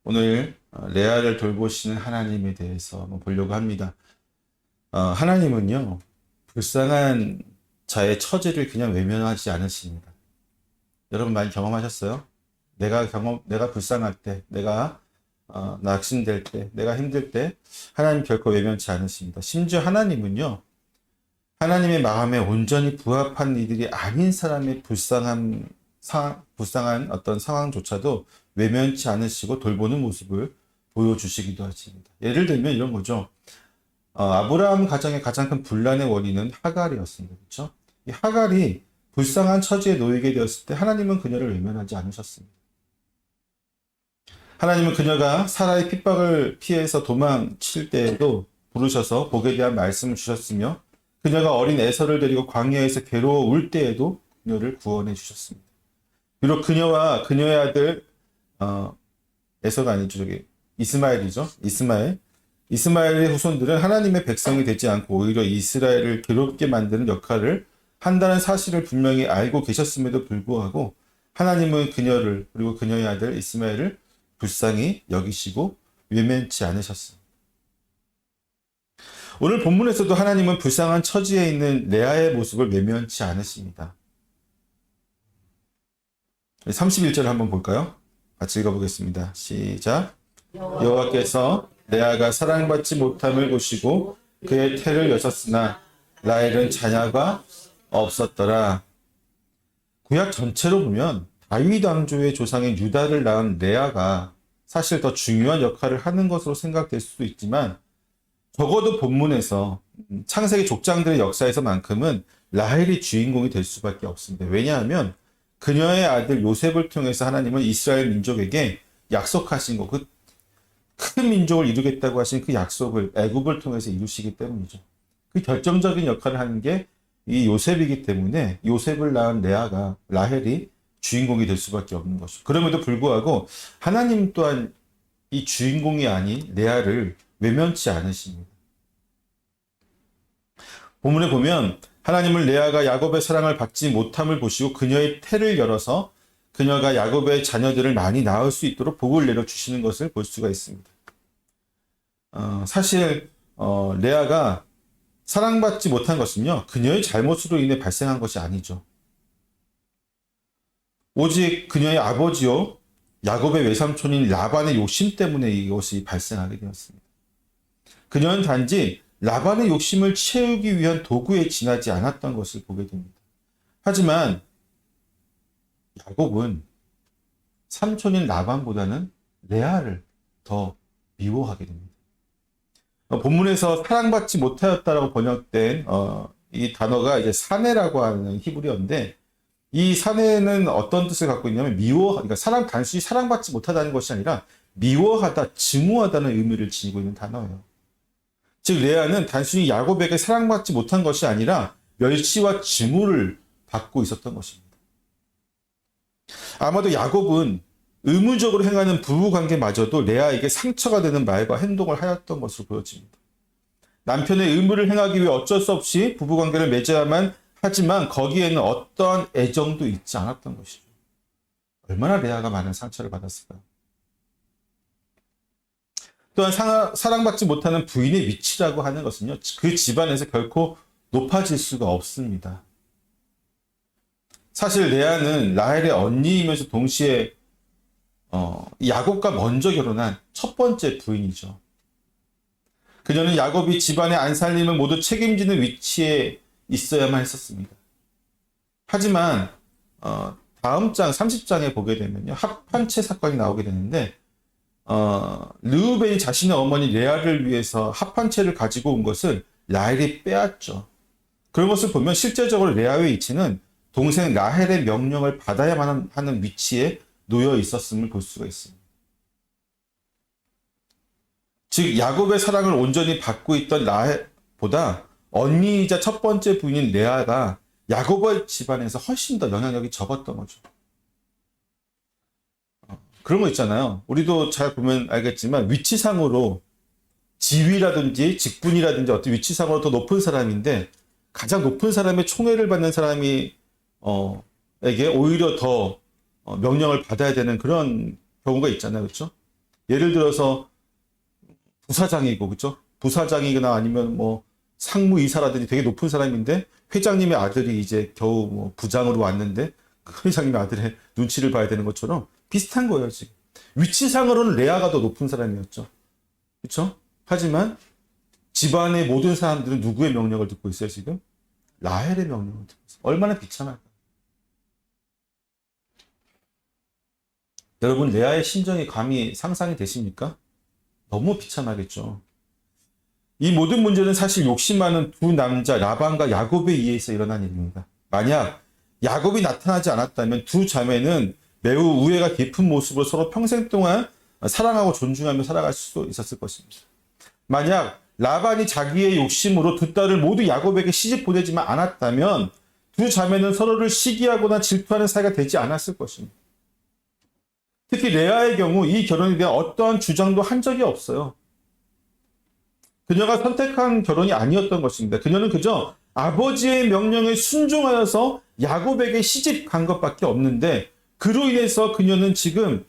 오늘 레아를 돌보시는 하나님에 대해서 한번 보려고 합니다. 하나님은요, 불쌍한 자의 처지를 그냥 외면하지 않으십니다. 여러분 많이 경험하셨어요? 내가 불쌍할 때, 내가 낙심될 때, 내가 힘들 때 하나님 결코 외면치 않으십니다. 심지어 하나님은요, 하나님의 마음에 온전히 부합한 이들이 아닌 사람의 불쌍한 어떤 상황조차도 외면치 않으시고 돌보는 모습을 보여주시기도 하십니다. 예를 들면 이런 거죠. 아브라함 가정의 가장 큰 분란의 원인은 하갈이었습니다. 그렇죠? 이 하갈이 불쌍한 처지에 놓이게 되었을 때 하나님은 그녀를 외면하지 않으셨습니다. 하나님은 그녀가 사라의 핍박을 피해서 도망칠 때에도 부르셔서 복에 대한 말씀을 주셨으며 그녀가 어린 에서를 데리고 광야에서 괴로워 울 때에도 그녀를 구원해 주셨습니다. 비록 그녀와 그녀의 아들 에서가 아니죠. 저기 이스마엘이죠. 이스마엘의 후손들은 하나님의 백성이 되지 않고 오히려 이스라엘을 괴롭게 만드는 역할을 한다는 사실을 분명히 알고 계셨음에도 불구하고 하나님은 그녀를 그리고 그녀의 아들 이스마엘을 불쌍히 여기시고 외면치 않으셨습니다. 오늘 본문에서도 하나님은 불쌍한 처지에 있는 레아의 모습을 외면치 않으십니다. 31절 한번 볼까요? 같이 읽어보겠습니다. 시작. 여호와께서 레아가 사랑받지 못함을 보시고 그의 태를 여셨으나 라헬은 자녀가 없었더라. 구약 전체로 보면 다윗 왕조의 조상인 유다를 낳은 레아가 사실 더 중요한 역할을 하는 것으로 생각될 수도 있지만 적어도 본문에서 창세기 족장들의 역사에서만큼은 라헬이 주인공이 될 수밖에 없습니다. 왜냐하면 그녀의 아들 요셉을 통해서 하나님은 이스라엘 민족에게 약속하신 것, 그 큰 민족을 이루겠다고 하신 그 약속을 애굽을 통해서 이루시기 때문이죠. 그 결정적인 역할을 하는 게 이 요셉이기 때문에 요셉을 낳은 라헬이 주인공이 될 수밖에 없는 것이죠. 그럼에도 불구하고 하나님 또한 이 주인공이 아닌 레아를 외면치 않으십니다. 본문에 보면 하나님은 레아가 야곱의 사랑을 받지 못함을 보시고 그녀의 태를 열어서 그녀가 야곱의 자녀들을 많이 낳을 수 있도록 복을 내려주시는 것을 볼 수가 있습니다. 사실 레아가 사랑받지 못한 것은요, 그녀의 잘못으로 인해 발생한 것이 아니죠. 오직 그녀의 아버지요 야곱의 외삼촌인 라반의 욕심 때문에 이것이 발생하게 되었습니다. 그녀는 단지 라반의 욕심을 채우기 위한 도구에 지나지 않았던 것을 보게 됩니다. 하지만 야곱은 삼촌인 라반보다는 레아를 더 미워하게 됩니다. 본문에서 사랑받지 못하였다라고 번역된 이 단어가 이제 사내라고 하는 히브리어인데 이 사내는 어떤 뜻을 갖고 있냐면 그러니까 단순히 사랑받지 못하다는 것이 아니라 미워하다, 증오하다는 의미를 지니고 있는 단어예요. 즉 레아는 단순히 야곱에게 사랑받지 못한 것이 아니라 멸시와 증오를 받고 있었던 것입니다. 아마도 야곱은 의무적으로 행하는 부부관계마저도 레아에게 상처가 되는 말과 행동을 하였던 것으로 보여집니다. 남편의 의무를 행하기 위해 어쩔 수 없이 부부관계를 맺어야만 하지만 거기에는 어떠한 애정도 있지 않았던 것이죠. 얼마나 레아가 많은 상처를 받았을까요? 또한 사랑받지 못하는 부인의 위치라고 하는 것은요, 그 집안에서 결코 높아질 수가 없습니다. 사실 레아는 라헬의 언니이면서 동시에 야곱과 먼저 결혼한 첫 번째 부인이죠. 그녀는 야곱이 집안의 안살림을 모두 책임지는 위치에 있어야만 했었습니다. 하지만 다음 장 30장에 보게 되면요, 합판체 사건이 나오게 되는데 르우벤이 자신의 어머니 레아를 위해서 합판체를 가지고 온 것을 라헬이 빼앗죠. 그런 것을 보면 실제적으로 레아의 위치는 동생 라헬의 명령을 받아야만 하는 위치에 놓여 있었음을 볼 수가 있습니다. 즉 야곱의 사랑을 온전히 받고 있던 라헬보다 언니이자 첫 번째 부인인 레아가 야곱의 집안에서 훨씬 더 영향력이 적었던 거죠. 그런 거 있잖아요. 우리도 잘 보면 알겠지만 위치상으로 지위라든지 직분이라든지 어떤 위치상으로 더 높은 사람인데 가장 높은 사람의 총애를 받는 사람이 에게 오히려 더 명령을 받아야 되는 그런 경우가 있잖아요. 그렇죠? 예를 들어서 부사장이고, 그죠? 부사장이거나 아니면 뭐 상무이사라든지 되게 높은 사람인데 회장님의 아들이 이제 겨우 뭐 부장으로 왔는데 그 회장님의 아들의 눈치를 봐야 되는 것처럼 비슷한 거예요, 지금. 위치상으로는 레아가 더 높은 사람이었죠. 그렇죠? 하지만 집안의 모든 사람들은 누구의 명령을 듣고 있어요, 지금? 라헬의 명령을 듣고 있어요. 얼마나 비참할까요? 여러분, 레아의 심정이 감히 상상이 되십니까? 너무 비참하겠죠. 이 모든 문제는 사실 욕심 많은 두 남자 라반과 야곱에 의해서 일어난 일입니다. 만약 야곱이 나타나지 않았다면 두 자매는 매우 우애가 깊은 모습으로 서로 평생 동안 사랑하고 존중하며 살아갈 수 있었을 것입니다. 만약 라반이 자기의 욕심으로 두 딸을 모두 야곱에게 시집 보내지만 않았다면 두 자매는 서로를 시기하거나 질투하는 사이가 되지 않았을 것입니다. 특히 레아의 경우 이 결혼에 대한 어떠한 주장도 한 적이 없어요. 그녀가 선택한 결혼이 아니었던 것입니다. 그녀는 그저 아버지의 명령에 순종하여서 야곱에게 시집 간 것밖에 없는데 그로 인해서 그녀는 지금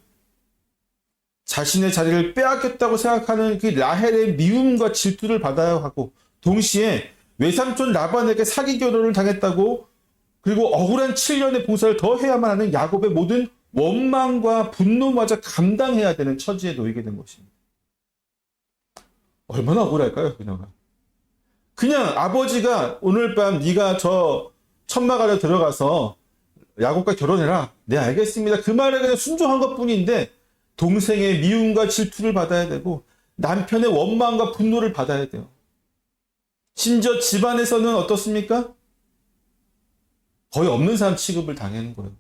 자신의 자리를 빼앗겼다고 생각하는 그 라헬의 미움과 질투를 받아야 하고 동시에 외삼촌 라반에게 사기 결혼을 당했다고 그리고 억울한 7년의 봉사를 더 해야만 하는 야곱의 모든 원망과 분노마저 감당해야 되는 처지에 놓이게 된 것입니다. 얼마나 억울할까요, 그녀가? 그냥 아버지가 오늘 밤 네가 저 천막 아래 들어가서 야곱과 결혼해라. 네, 알겠습니다. 그 말에 그냥 순종한 것뿐인데 동생의 미움과 질투를 받아야 되고 남편의 원망과 분노를 받아야 돼요. 심지어 집안에서는 어떻습니까? 거의 없는 사람 취급을 당하는 거예요.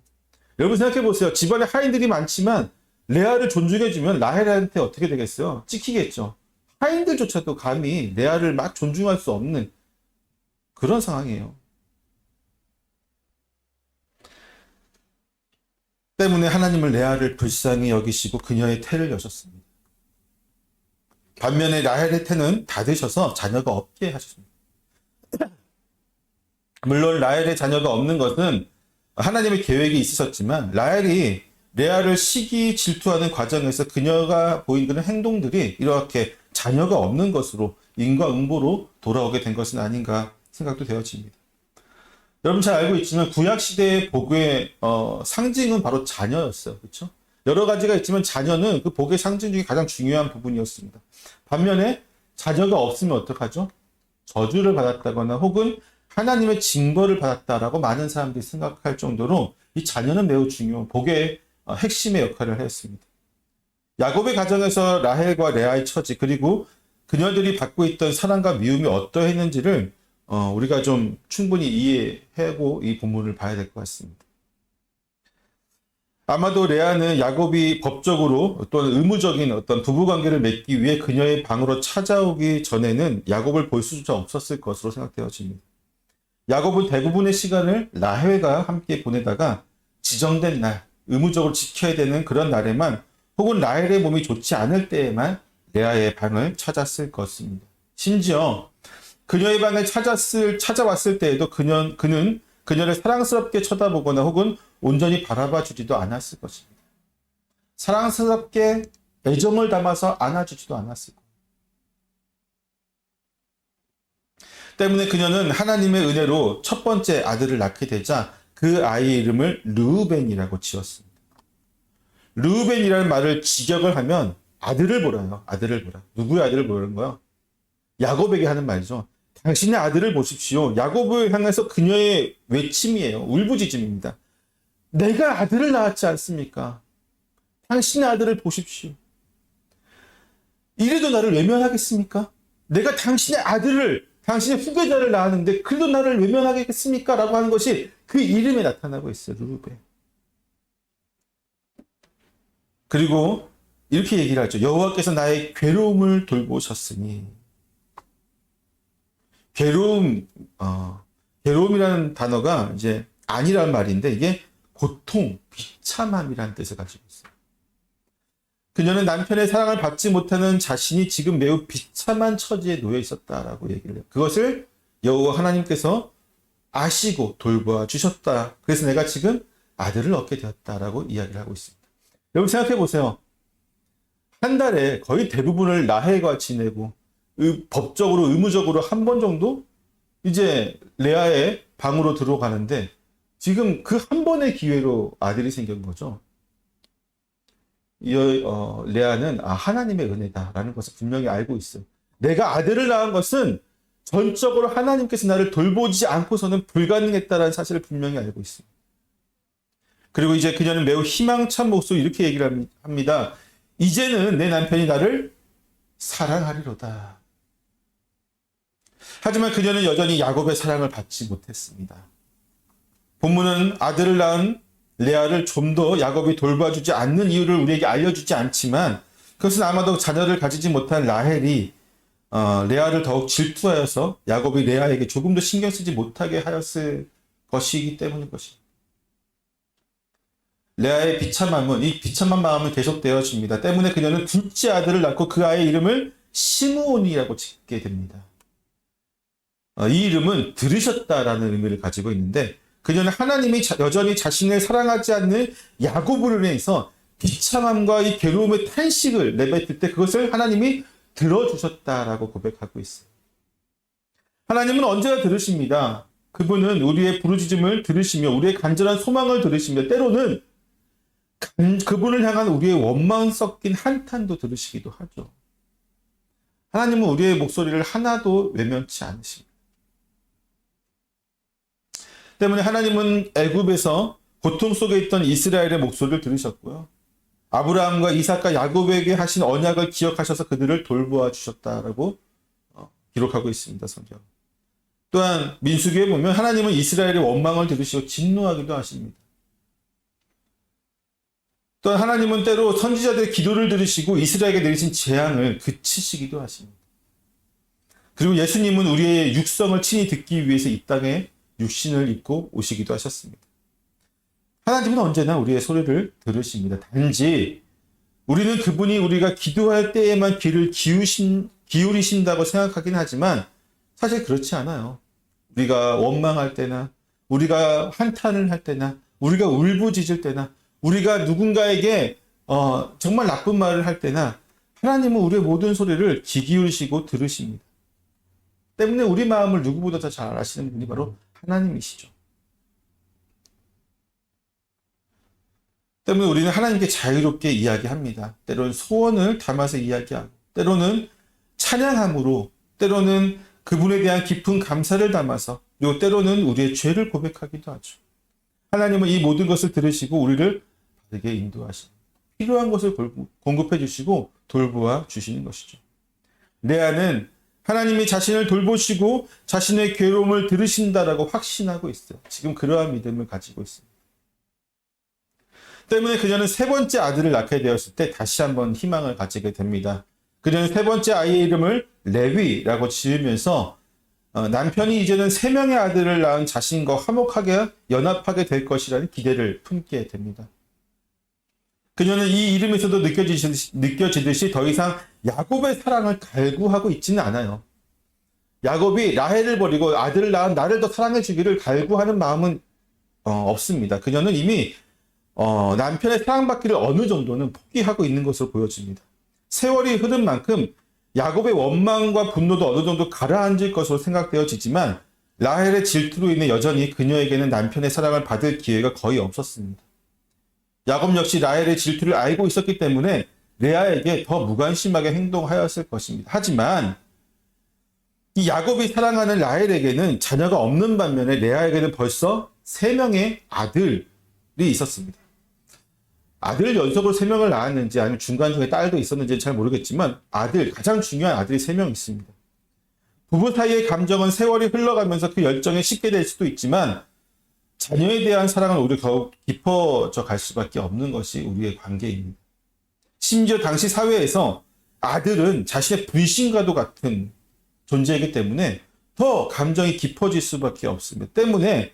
여러분 생각해 보세요. 집안에 하인들이 많지만 레아를 존중해주면 라헬한테 어떻게 되겠어요? 찍히겠죠. 하인들조차도 감히 레아를 막 존중할 수 없는 그런 상황이에요. 때문에 하나님은 레아를 불쌍히 여기시고 그녀의 태를 여셨습니다. 반면에 라헬의 태는 닫으셔서 자녀가 없게 하셨습니다. 물론 라헬의 자녀가 없는 것은 하나님의 계획이 있으셨지만 라헬이 레아를 시기 질투하는 과정에서 그녀가 보인 그런 행동들이 이렇게 자녀가 없는 것으로 인과응보로 돌아오게 된 것은 아닌가 생각도 되어집니다. 여러분 잘 알고 있지만 구약시대의 복의 상징은 바로 자녀였어요. 그렇죠? 여러 가지가 있지만 자녀는 그 복의 상징 중에 가장 중요한 부분이었습니다. 반면에 자녀가 없으면 어떡하죠? 저주를 받았다거나 혹은 하나님의 징벌을 받았다라고 많은 사람들이 생각할 정도로 이 자녀는 매우 중요한 복의 핵심의 역할을 했습니다. 야곱의 가정에서 라헬과 레아의 처지 그리고 그녀들이 받고 있던 사랑과 미움이 어떠했는지를 우리가 좀 충분히 이해하고 이 본문을 봐야 될 것 같습니다. 아마도 레아는 야곱이 법적으로 또는 의무적인 어떤 부부관계를 맺기 위해 그녀의 방으로 찾아오기 전에는 야곱을 볼 수조차 없었을 것으로 생각되어집니다. 야곱은 대부분의 시간을 라헬과 함께 보내다가 지정된 날, 의무적으로 지켜야 되는 그런 날에만 혹은 라헬의 몸이 좋지 않을 때에만 레아의 방을 찾았을 것입니다. 심지어 그녀의 방에 찾아왔을 때에도 그는 그녀를 사랑스럽게 쳐다보거나 혹은 온전히 바라봐 주지도 않았을 것입니다. 사랑스럽게 애정을 담아서 안아주지도 않았을 것입니다. 때문에 그녀는 하나님의 은혜로 첫 번째 아들을 낳게 되자 그 아이의 이름을 르우벤이라고 지었습니다. 르우벤이라는 말을 직역을 하면 아들을 보라요. 아들을 보라. 누구의 아들을 보라는 거예요? 야곱에게 하는 말이죠. 당신의 아들을 보십시오. 야곱을 향해서 그녀의 외침이에요. 울부짖음입니다. 내가 아들을 낳았지 않습니까? 당신의 아들을 보십시오. 이래도 나를 외면하겠습니까? 내가 당신의 아들을, 당신의 후계자를 낳았는데 그래도 나를 외면하겠습니까? 라고 하는 것이 그 이름에 나타나고 있어요. 르우벤. 그리고 이렇게 얘기를 하죠. 여호와께서 나의 괴로움을 돌보셨으니. 괴로움이라는 단어가 이제 아니란 말인데 이게 고통, 비참함이라는 뜻을 가지고 있어요. 그녀는 남편의 사랑을 받지 못하는 자신이 지금 매우 비참한 처지에 놓여 있었다라고 얘기를 해요. 그것을 여호와 하나님께서 아시고 돌보아 주셨다. 그래서 내가 지금 아들을 얻게 되었다라고 이야기를 하고 있습니다. 여러분 생각해 보세요. 한 달에 거의 대부분을 라헬과 지내고 법적으로 의무적으로 한 번 정도 이제 레아의 방으로 들어가는데 지금 그 한 번의 기회로 아들이 생긴 거죠. 레아는 하나님의 은혜다라는 것을 분명히 알고 있어요. 내가 아들을 낳은 것은 전적으로 하나님께서 나를 돌보지 않고서는 불가능했다라는 사실을 분명히 알고 있습니다. 그리고 이제 그녀는 매우 희망찬 목소리로 이렇게 얘기를 합니다. 이제는 내 남편이 나를 사랑하리로다. 하지만 그녀는 여전히 야곱의 사랑을 받지 못했습니다. 본문은 아들을 낳은 레아를 좀 더 야곱이 돌봐주지 않는 이유를 우리에게 알려주지 않지만 그것은 아마도 자녀를 가지지 못한 라헬이 레아를 더욱 질투하여서 야곱이 레아에게 조금 더 신경 쓰지 못하게 하였을 것이기 때문인 것입니다. 레아의 비참함은 이 비참한 마음은 계속되어집니다. 때문에 그녀는 둘째 아들을 낳고 그 아이의 이름을 시므온이라고 짓게 됩니다. 이 이름은 들으셨다라는 의미를 가지고 있는데 그녀는 하나님이 여전히 자신을 사랑하지 않는 야곱으로 인해서 비참함과 이 괴로움의 탄식을 내뱉을 때 그것을 하나님이 들어주셨다라고 고백하고 있어요. 하나님은 언제나 들으십니다. 그분은 우리의 부르짖음을 들으시며 우리의 간절한 소망을 들으시며 때로는 그분을 향한 우리의 원망 섞인 한탄도 들으시기도 하죠. 하나님은 우리의 목소리를 하나도 외면치 않으십니다. 때문에 하나님은 애굽에서 고통 속에 있던 이스라엘의 목소리를 들으셨고요. 아브라함과 이삭과 야곱에게 하신 언약을 기억하셔서 그들을 돌보아 주셨다라고 기록하고 있습니다. 성경. 또한 민수기에 보면 하나님은 이스라엘의 원망을 들으시고 진노하기도 하십니다. 또한 하나님은 때로 선지자들의 기도를 들으시고 이스라엘에게 내리신 재앙을 그치시기도 하십니다. 그리고 예수님은 우리의 육성을 친히 듣기 위해서 이 땅에 육신을 입고 오시기도 하셨습니다. 하나님은 언제나 우리의 소리를 들으십니다. 단지 우리는 그분이 우리가 기도할 때에만 귀를 기울이신다고 생각하긴 하지만 사실 그렇지 않아요. 우리가 원망할 때나 우리가 한탄을 할 때나 우리가 울부짖을 때나 우리가 누군가에게 정말 나쁜 말을 할 때나 하나님은 우리의 모든 소리를 귀 기울이시고 들으십니다. 때문에 우리 마음을 누구보다 더 잘 아시는 분이 바로 하나님이시죠. 때문에 우리는 하나님께 자유롭게 이야기합니다. 때로는 소원을 담아서 이야기하고 때로는 찬양함으로 때로는 그분에 대한 깊은 감사를 담아서 그리고 때로는 우리의 죄를 고백하기도 하죠. 하나님은 이 모든 것을 들으시고 우리를 바르게 인도하십니다. 필요한 것을 공급해 주시고 돌보아 주시는 것이죠. 레아는 하나님이 자신을 돌보시고 자신의 괴로움을 들으신다라고 확신하고 있어요. 지금 그러한 믿음을 가지고 있습니다. 때문에 그녀는 세 번째 아들을 낳게 되었을 때 다시 한번 희망을 가지게 됩니다. 그녀는 세 번째 아이의 이름을 레위라고 지으면서 남편이 이제는 세 명의 아들을 낳은 자신과 화목하게 연합하게 될 것이라는 기대를 품게 됩니다. 그녀는 이 이름에서도 느껴지듯이 더 이상 야곱의 사랑을 갈구하고 있지는 않아요. 야곱이 라헬을 버리고 아들을 낳은 나를 더 사랑해 주기를 갈구하는 마음은 없습니다. 그녀는 이미 남편의 사랑받기를 어느 정도는 포기하고 있는 것으로 보여집니다. 세월이 흐른 만큼 야곱의 원망과 분노도 어느 정도 가라앉을 것으로 생각되어지지만 라헬의 질투로 인해 여전히 그녀에게는 남편의 사랑을 받을 기회가 거의 없었습니다. 야곱 역시 라헬의 질투를 알고 있었기 때문에 레아에게 더 무관심하게 행동하였을 것입니다. 하지만 이 야곱이 사랑하는 라헬에게는 자녀가 없는 반면에 레아에게는 벌써 3명의 아들이 있었습니다. 아들 연속으로 3명을 낳았는지 아니면 중간중에 딸도 있었는지는 잘 모르겠지만 가장 중요한 아들이 3명 있습니다. 부부 사이의 감정은 세월이 흘러가면서 그 열정이 식게 될 수도 있지만 자녀에 대한 사랑은 오히려 더욱 깊어져 갈 수밖에 없는 것이 우리의 관계입니다. 심지어 당시 사회에서 아들은 자신의 분신과도 같은 존재이기 때문에 더 감정이 깊어질 수밖에 없습니다. 때문에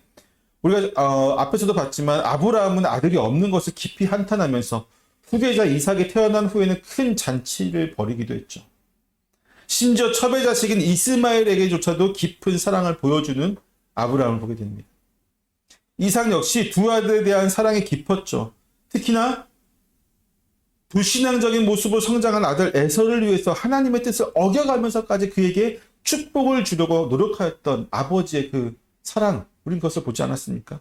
우리가 앞에서도 봤지만 아브라함은 아들이 없는 것을 깊이 한탄하면서 후계자 이삭이 태어난 후에는 큰 잔치를 벌이기도 했죠. 심지어 첩의 자식인 이스마엘에게조차도 깊은 사랑을 보여주는 아브라함을 보게 됩니다. 이삭 역시 두 아들에 대한 사랑이 깊었죠. 특히나 불신앙적인 모습으로 성장한 아들 에서를 위해서 하나님의 뜻을 어겨가면서까지 그에게 축복을 주려고 노력하였던 아버지의 그 사랑, 우린 그것을 보지 않았습니까?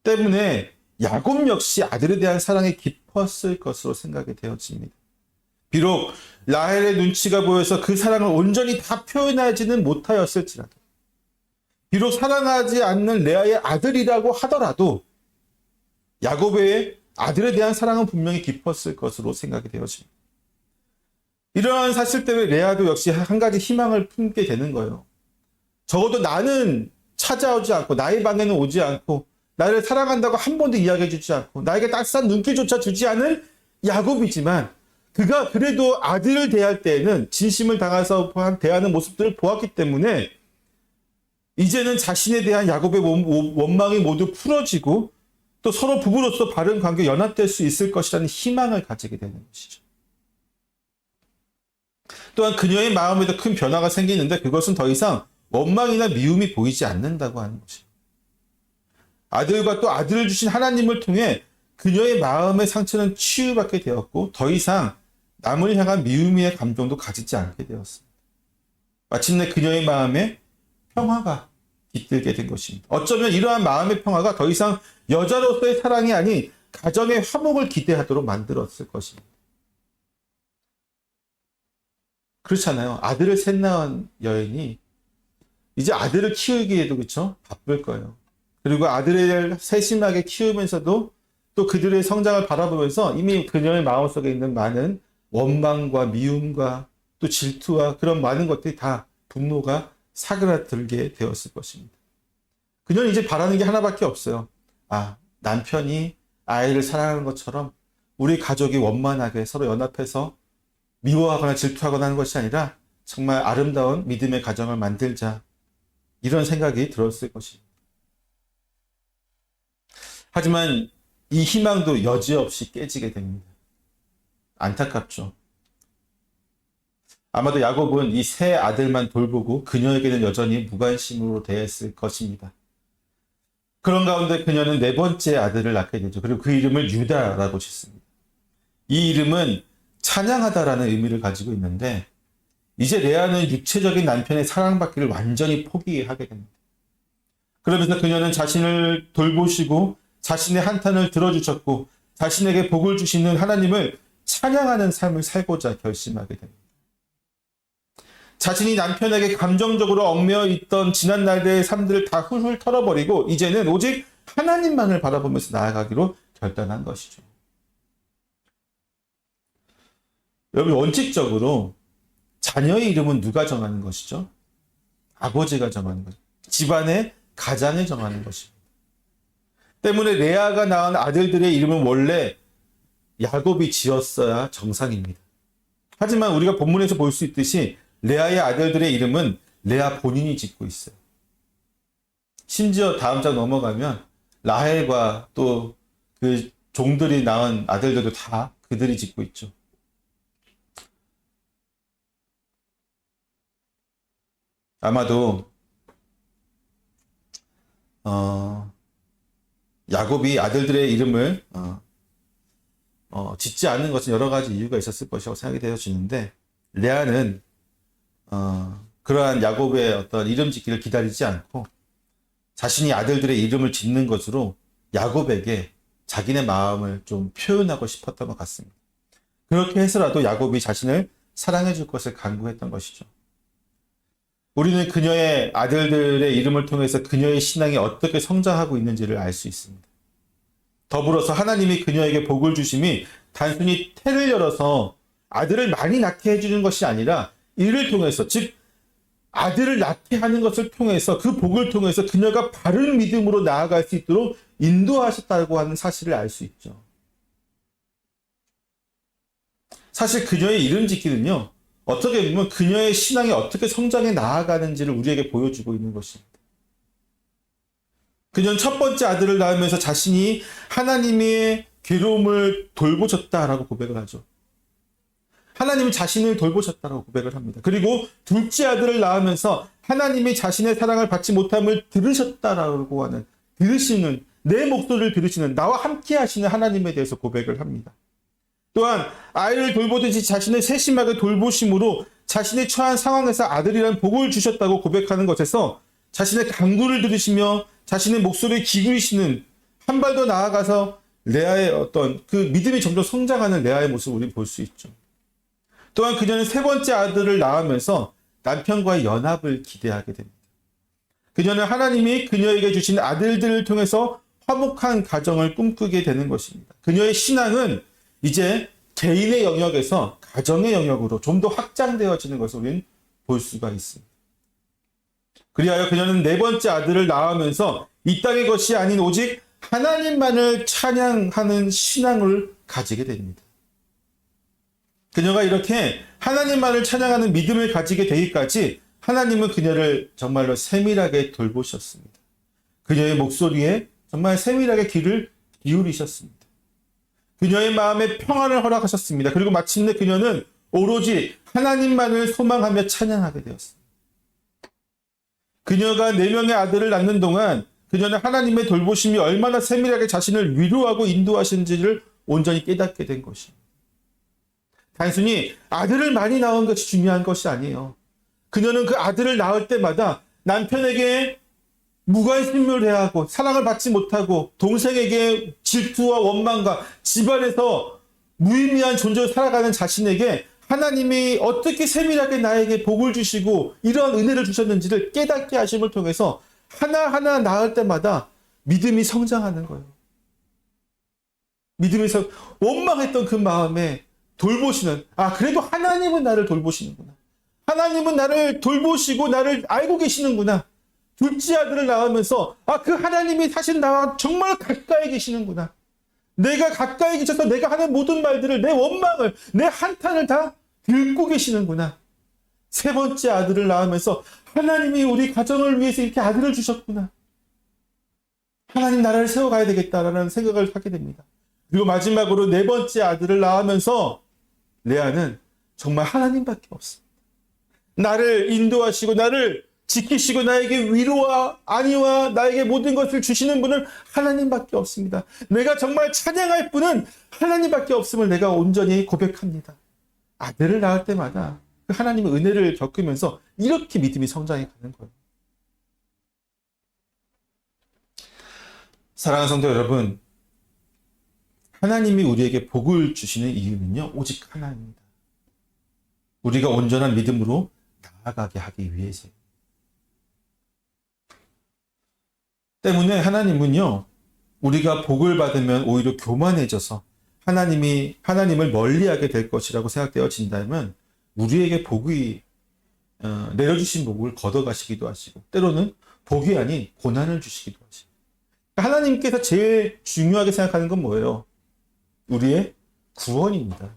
때문에 야곱 역시 아들에 대한 사랑이 깊었을 것으로 생각이 되어집니다. 비록 라헬의 눈치가 보여서 그 사랑을 온전히 다 표현하지는 못하였을지라도, 비록 사랑하지 않는 레아의 아들이라고 하더라도 야곱의 아들에 대한 사랑은 분명히 깊었을 것으로 생각이 되어집니다. 이러한 사실 때문에 레아도 역시 한 가지 희망을 품게 되는 거예요. 적어도 나는 찾아오지 않고, 나의 방에는 오지 않고, 나를 사랑한다고 한 번도 이야기해 주지 않고, 나에게 따스한 눈길조차 주지 않은 야곱이지만, 그가 그래도 아들을 대할 때에는 진심을 당해서 대하는 모습들을 보았기 때문에 이제는 자신에 대한 야곱의 원망이 모두 풀어지고 또 서로 부부로서 바른 관계 연합될 수 있을 것이라는 희망을 가지게 되는 것이죠. 또한 그녀의 마음에도 큰 변화가 생기는데 그것은 더 이상 원망이나 미움이 보이지 않는다고 하는 것입니다. 아들과 또 아들을 주신 하나님을 통해 그녀의 마음의 상처는 치유받게 되었고 더 이상 남을 향한 미움의 감정도 가지지 않게 되었습니다. 마침내 그녀의 마음에 평화가 깃들게 된 것입니다. 어쩌면 이러한 마음의 평화가 더 이상 여자로서의 사랑이 아닌 가정의 화목을 기대하도록 만들었을 것입니다. 그렇잖아요. 아들을 셋 낳은 여인이 이제 아들을 키우기에도 그렇죠? 바쁠 거예요. 그리고 아들을 세심하게 키우면서도 또 그들의 성장을 바라보면서 이미 그녀의 마음속에 있는 많은 원망과 미움과 또 질투와 그런 많은 것들이 다 분노가 사그라들게 되었을 것입니다. 그녀는 이제 바라는 게 하나밖에 없어요. 남편이 아이를 사랑하는 것처럼 우리 가족이 원만하게 서로 연합해서 미워하거나 질투하거나 하는 것이 아니라 정말 아름다운 믿음의 가정을 만들자, 이런 생각이 들었을 것입니다. 하지만 이 희망도 여지없이 깨지게 됩니다. 안타깝죠. 아마도 야곱은 이 세 아들만 돌보고 그녀에게는 여전히 무관심으로 대했을 것입니다. 그런 가운데 그녀는 네 번째 아들을 낳게 되죠. 그리고 그 이름을 유다라고 짓습니다. 이 이름은 찬양하다라는 의미를 가지고 있는데 이제 레아는 육체적인 남편의 사랑받기를 완전히 포기하게 됩니다. 그러면서 그녀는 자신을 돌보시고 자신의 한탄을 들어주셨고 자신에게 복을 주시는 하나님을 찬양하는 삶을 살고자 결심하게 됩니다. 자신이 남편에게 감정적으로 얽매여 있던 지난 날들의 삶들을 다 훌훌 털어버리고 이제는 오직 하나님만을 바라보면서 나아가기로 결단한 것이죠. 여러분, 원칙적으로 자녀의 이름은 누가 정하는 것이죠? 아버지가 정하는 것이죠. 집안의 가장이 정하는 것입니다. 때문에 레아가 낳은 아들들의 이름은 원래 야곱이 지었어야 정상입니다. 하지만 우리가 본문에서 볼 수 있듯이 레아의 아들들의 이름은 레아 본인이 짓고 있어요. 심지어 다음 장 넘어가면 라헬과 또 그 종들이 낳은 아들들도 다 그들이 짓고 있죠. 아마도 야곱이 아들들의 이름을 짓지 않는 것은 여러 가지 이유가 있었을 것이라고 생각이 되어지는데 레아는 그러한 야곱의 어떤 이름 짓기를 기다리지 않고 자신이 아들들의 이름을 짓는 것으로 야곱에게 자기네 마음을 좀 표현하고 싶었던 것 같습니다. 그렇게 해서라도 야곱이 자신을 사랑해 줄 것을 간구했던 것이죠. 우리는 그녀의 아들들의 이름을 통해서 그녀의 신앙이 어떻게 성장하고 있는지를 알 수 있습니다. 더불어서 하나님이 그녀에게 복을 주심이 단순히 태를 열어서 아들을 많이 낳게 해주는 것이 아니라 이를 통해서, 즉 아들을 낳게 하는 것을 통해서 그 복을 통해서 그녀가 바른 믿음으로 나아갈 수 있도록 인도하셨다고 하는 사실을 알 수 있죠. 사실 그녀의 이름 짓기는요, 어떻게 보면 그녀의 신앙이 어떻게 성장해 나아가는지를 우리에게 보여주고 있는 것입니다. 그녀는 첫 번째 아들을 낳으면서 자신이 하나님의 괴로움을 돌보셨다라고 고백을 하죠. 하나님이 자신을 돌보셨다라고 고백을 합니다. 그리고 둘째 아들을 낳으면서 하나님이 자신의 사랑을 받지 못함을 들으셨다라고 하는, 들으시는, 내 목소리를 들으시는, 나와 함께 하시는 하나님에 대해서 고백을 합니다. 또한 아이를 돌보듯이 자신을 세심하게 돌보심으로 자신이 처한 상황에서 아들이란 복을 주셨다고 고백하는 것에서 자신의 간구를 들으시며 자신의 목소리를 기울이시는, 한 발 더 나아가서 레아의 어떤 그 믿음이 점점 성장하는 레아의 모습을 우리는 볼 수 있죠. 또한 그녀는 세 번째 아들을 낳으면서 남편과의 연합을 기대하게 됩니다. 그녀는 하나님이 그녀에게 주신 아들들을 통해서 화목한 가정을 꿈꾸게 되는 것입니다. 그녀의 신앙은 이제 개인의 영역에서 가정의 영역으로 좀 더 확장되어지는 것을 우리는 볼 수가 있습니다. 그리하여 그녀는 네 번째 아들을 낳으면서 이 땅의 것이 아닌 오직 하나님만을 찬양하는 신앙을 가지게 됩니다. 그녀가 이렇게 하나님만을 찬양하는 믿음을 가지게 되기까지 하나님은 그녀를 정말로 세밀하게 돌보셨습니다. 그녀의 목소리에 정말 세밀하게 귀를 기울이셨습니다. 그녀의 마음에 평안을 허락하셨습니다. 그리고 마침내 그녀는 오로지 하나님만을 소망하며 찬양하게 되었습니다. 그녀가 4명의 아들을 낳는 동안 그녀는 하나님의 돌보심이 얼마나 세밀하게 자신을 위로하고 인도하시는지를 온전히 깨닫게 된 것입니다. 단순히 아들을 많이 낳은 것이 중요한 것이 아니에요. 그녀는 그 아들을 낳을 때마다 남편에게 무관심을 하고 사랑을 받지 못하고 동생에게 질투와 원망과 집안에서 무의미한 존재로 살아가는 자신에게 하나님이 어떻게 세밀하게 나에게 복을 주시고 이러한 은혜를 주셨는지를 깨닫게 하심을 통해서 하나하나 낳을 때마다 믿음이 성장하는 거예요. 믿음에서 원망했던 그 마음에 돌보시는, 그래도 하나님은 나를 돌보시는구나. 하나님은 나를 돌보시고 나를 알고 계시는구나. 둘째 아들을 낳으면서 그 하나님이 사실 나와 정말 가까이 계시는구나. 내가 가까이 계셔서 내가 하는 모든 말들을, 내 원망을, 내 한탄을 다 듣고 계시는구나. 세 번째 아들을 낳으면서 하나님이 우리 가정을 위해서 이렇게 아들을 주셨구나. 하나님 나라를 세워가야 되겠다라는 생각을 하게 됩니다. 그리고 마지막으로 네 번째 아들을 낳으면서 레아는 정말 하나님밖에 없습니다. 나를 인도하시고 나를 지키시고 나에게 위로와 안위와 나에게 모든 것을 주시는 분은 하나님밖에 없습니다. 내가 정말 찬양할 분은 하나님밖에 없음을 내가 온전히 고백합니다. 아들을 낳을 때마다 그 하나님의 은혜를 겪으면서 이렇게 믿음이 성장해 가는 거예요. 사랑하는 성도 여러분, 하나님이 우리에게 복을 주시는 이유는요, 오직 하나입니다. 우리가 온전한 믿음으로 나아가게 하기 위해서요. 때문에 하나님은요, 우리가 복을 받으면 오히려 교만해져서 하나님을 멀리하게 될 것이라고 생각되어진다면 우리에게 복이 내려주신 복을 걷어가시기도 하시고 때로는 복이 아닌 고난을 주시기도 하시고, 하나님께서 제일 중요하게 생각하는 건 뭐예요? 우리의 구원입니다.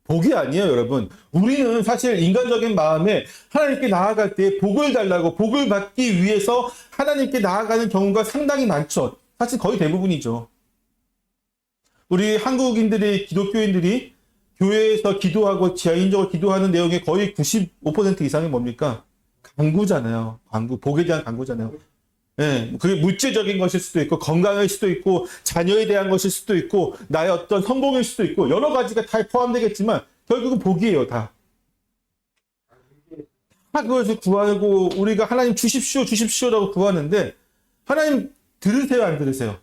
복이 아니에요, 여러분. 우리는 사실 인간적인 마음에 하나님께 나아갈 때 복을 달라고, 복을 받기 위해서 하나님께 나아가는 경우가 상당히 많죠. 사실 거의 대부분이죠. 우리 한국인들이, 기독교인들이 교회에서 기도하고 개인적으로 기도하는 내용의 거의 95% 이상이 뭡니까? 간구잖아요. 복에 대한 간구잖아요. 예, 그게 물질적인 것일 수도 있고, 건강일 수도 있고, 자녀에 대한 것일 수도 있고, 나의 어떤 성공일 수도 있고, 여러 가지가 다 포함되겠지만, 결국은 복이에요, 다. 다 그것을 구하고, 우리가 하나님 주십시오, 주십시오라고 구하는데, 하나님 들으세요, 안 들으세요?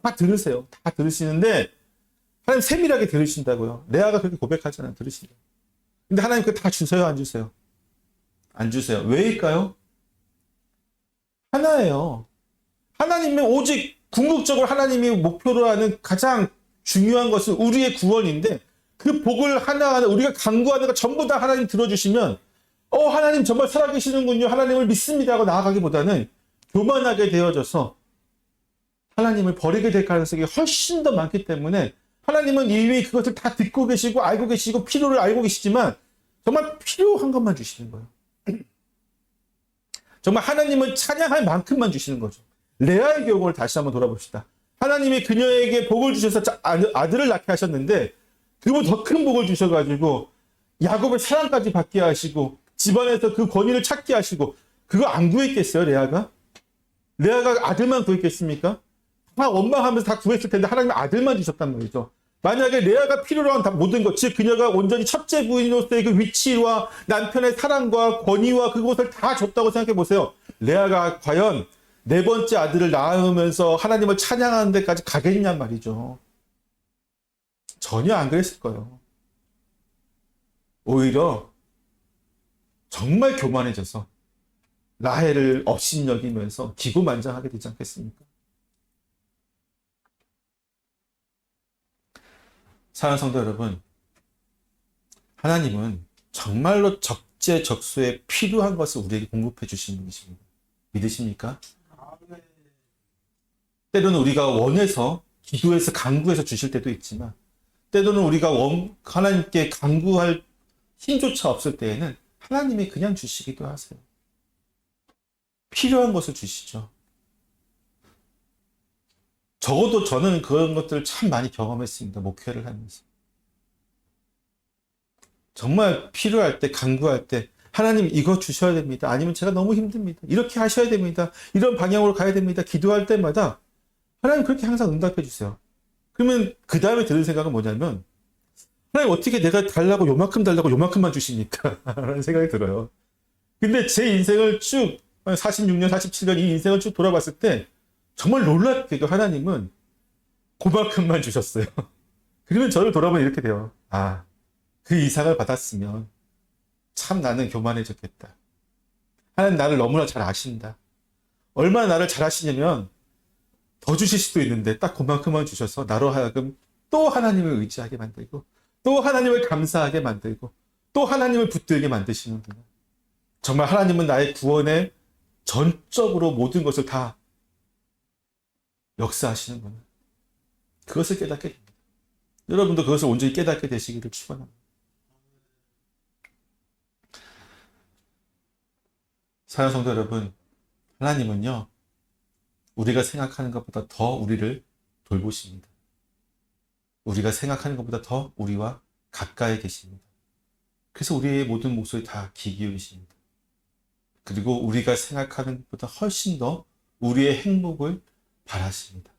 다 들으세요. 다 들으시는데, 하나님 세밀하게 들으신다고요. 레아가 그렇게 고백하잖아요, 들으신다. 근데 하나님 그거 다 주세요, 안 주세요? 안 주세요. 왜일까요? 하나예요. 하나님은 오직 궁극적으로 하나님이 목표로 하는 가장 중요한 것은 우리의 구원인데, 그 복을 하나하나 우리가 간구하는 거 전부 다 하나님 들어주시면 하나님 정말 살아계시는군요, 하나님을 믿습니다 하고 나아가기보다는 교만하게 되어져서 하나님을 버리게 될 가능성이 훨씬 더 많기 때문에, 하나님은 이미 그것을 다 듣고 계시고 알고 계시고 필요를 알고 계시지만 정말 필요한 것만 주시는 거예요. 정말 하나님은 찬양할 만큼만 주시는 거죠. 레아의 경우를 다시 한번 돌아봅시다. 하나님이 그녀에게 복을 주셔서 아들을 낳게 하셨는데, 그보다 더 큰 복을 주셔가지고 야곱의 사랑까지 받게 하시고 집안에서 그 권위를 찾게 하시고, 그거 안 구했겠어요, 레아가? 레아가 아들만 구했겠습니까? 다 원망하면서 다 구했을 텐데 하나님은 아들만 주셨단 말이죠. 만약에 레아가 필요로 한 모든 것, 즉 그녀가 온전히 첫째 부인으로서의 그 위치와 남편의 사랑과 권위와 그것을 다 줬다고 생각해 보세요. 레아가 과연 네 번째 아들을 낳으면서 하나님을 찬양하는 데까지 가겠냔 말이죠. 전혀 안 그랬을 거예요. 오히려 정말 교만해져서 라헬을 업신여기면서 기고만장하게 되지 않겠습니까? 사랑하는 성도 여러분, 하나님은 정말로 적재적소에 필요한 것을 우리에게 공급해 주신 분이십니다. 믿으십니까? 때로는 우리가 원해서 기도해서 간구해서 주실 때도 있지만 때로는 우리가 하나님께 간구할 힘조차 없을 때에는 하나님이 그냥 주시기도 하세요. 필요한 것을 주시죠. 적어도 저는 그런 것들을 참 많이 경험했습니다. 목회를 하면서. 정말 필요할 때, 간구할 때 하나님 이거 주셔야 됩니다. 아니면 제가 너무 힘듭니다. 이렇게 하셔야 됩니다. 이런 방향으로 가야 됩니다. 기도할 때마다 하나님 그렇게 항상 응답해 주세요. 그러면 그 다음에 드는 생각은 뭐냐면 하나님 어떻게 내가 달라고 요만큼만 주시니까 라는 생각이 들어요. 근데 제 인생을 쭉 46년, 47년 이 인생을 쭉 돌아봤을 때 정말 놀랍게도 하나님은 그만큼만 주셨어요. 그러면 저를 돌아보면 이렇게 돼요. 아, 그 이상을 받았으면 참 나는 교만해졌겠다. 하나님 나를 너무나 잘 아신다. 얼마나 나를 잘 아시냐면 더 주실 수도 있는데 딱 그만큼만 주셔서 나로 하여금 또 하나님을 의지하게 만들고 또 하나님을 감사하게 만들고 또 하나님을 붙들게 만드시는구나. 정말 하나님은 나의 구원에 전적으로 모든 것을 다 역사하시는구나. 그것을 깨닫게 됩니다. 여러분도 그것을 온전히 깨닫게 되시기를 축원합니다. 사랑하는 성도 여러분, 하나님은요, 우리가 생각하는 것보다 더 우리를 돌보십니다. 우리가 생각하는 것보다 더 우리와 가까이 계십니다. 그래서 우리의 모든 목소리 다 귀 기울이십니다. 그리고 우리가 생각하는 것보다 훨씬 더 우리의 행복을 바라십니다.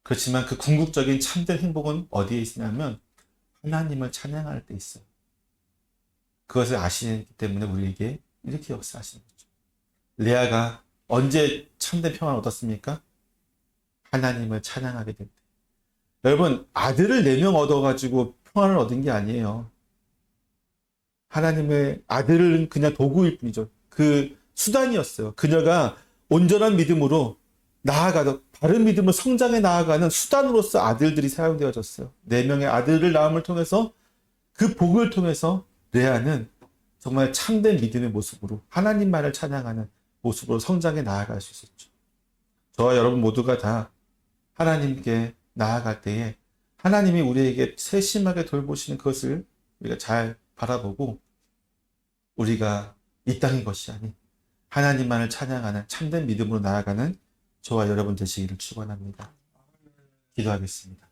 그렇지만 그 궁극적인 참된 행복은 어디에 있냐면 하나님을 찬양할 때 있어요. 그것을 아시기 때문에 우리에게 이렇게 역사하시는 거죠. 레아가 언제 참된 평안을 얻었습니까? 하나님을 찬양하게 될 때. 여러분, 아들을 4명 얻어가지고 평안을 얻은 게 아니에요. 하나님의 아들은 그냥 도구일 뿐이죠. 그 수단이었어요. 그녀가 온전한 믿음으로 바른 믿음으로 성장해 나아가는 수단으로서 아들들이 사용되어졌어요. 4명의 아들을 낳음을 통해서 그 복을 통해서 레아는 정말 참된 믿음의 모습으로 하나님만을 찬양하는 모습으로 성장해 나아갈 수 있었죠. 저와 여러분 모두가 다 하나님께 나아갈 때에 하나님이 우리에게 세심하게 돌보시는 그것을 우리가 잘 바라보고 우리가 이 땅의 것이 아닌 하나님만을 찬양하는 참된 믿음으로 나아가는 저와 여러분 되시기를 축원합니다. 기도하겠습니다.